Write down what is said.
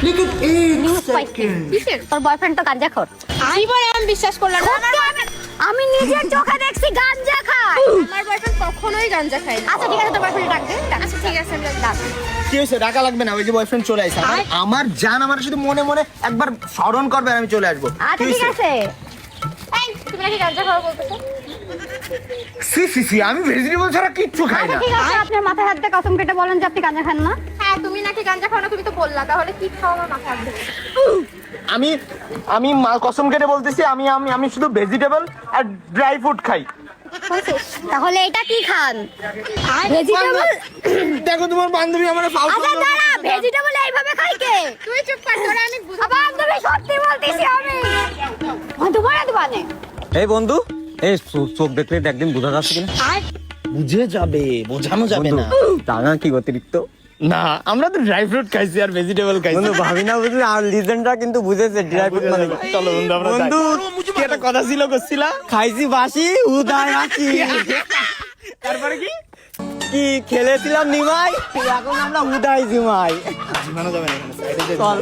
लेकिन एक सेकंड তোর বয়ফ্রেন্ড তো গাঞ্জাখোর। জীবনে আমি বিশ্বাস করলাম না। আমি নিজের চোখে দেখছি গাঞ্জা খায়। আমার বয়ফ্রেন্ড কখনোই গাঁজা খায় না। আচ্ছা ঠিক আছে, তোর বয়ফ্রেন্ড ডাক দে। আচ্ছা ঠিক আছে, আমি ডাক। কি হয়েছে? টাকা লাগবে না, ওই যে বয়ফ্রেন্ড চলে আসছে। আমার জান আমার শুধু মনে মনে একবার স্মরণ করবে আর আমি চলে আসবো। আচ্ছা ঠিক আছে। এই, তুমি নাকি গাঁজা খাওয়া বলতেছো? সি সি সি, আমি ভেজিটেবল ছাড়া কিচ্ছু খাই আচ্ছা না। ঠিক আছে, আপনার মাথায় হাত দিয়ে কসম কেটে বলেন যে আপনি গাঞ্জা খান না। হ্যাঁ, তুমি নাকি গাঁজা খাও না, তুমি তো বললা। তাহলে কি খাও আমার মাথায় হাত দিও। আমি আমি কসম কেটে বলতেছি, আমি আমি আমি শুধু ভেজিটেবল আর ড্রাই ফ্রুট খাই। তাহলে এটা কি খান? ভেজিটেবল। দেখো তোমার বান্ধবী আমার ফাউল আচ্ছা দাঁড়া, ভেজিটেবল এইভাবে খাই কে? তুই চুপ কর, তোরা আমি বুঝাবো। বান্ধবী সত্যি বলতেছি আমি। তোমার দোকানে এই বন্ধু, এই চোখ দেখলে একদিন বোঝা যাচ্ছে কিনা? বুঝে যাবে, বোঝানো যাবে না। টাকা কি অতিরিক্ত? না, আমরা তো ড্রাই ফ্রুট খাইছি আর ভেজিটেবল খাইছি। বন্ধু ভাবি না বুঝলি, আর লিজেন্ডরা কিন্তু বুঝেছে ড্রাই ফ্রুট মানে কি। চলো বন্ধু, আমরা যাই। বন্ধু কি একটা কথা ছিল করছিলা? খাইছি বাসি উদায় আছি। তারপরে কি? কি খেলেছিলাম নিমাই, এখন আমরা উদাই জিমাই। মানা যাবে না এখানে, সাইডে চল।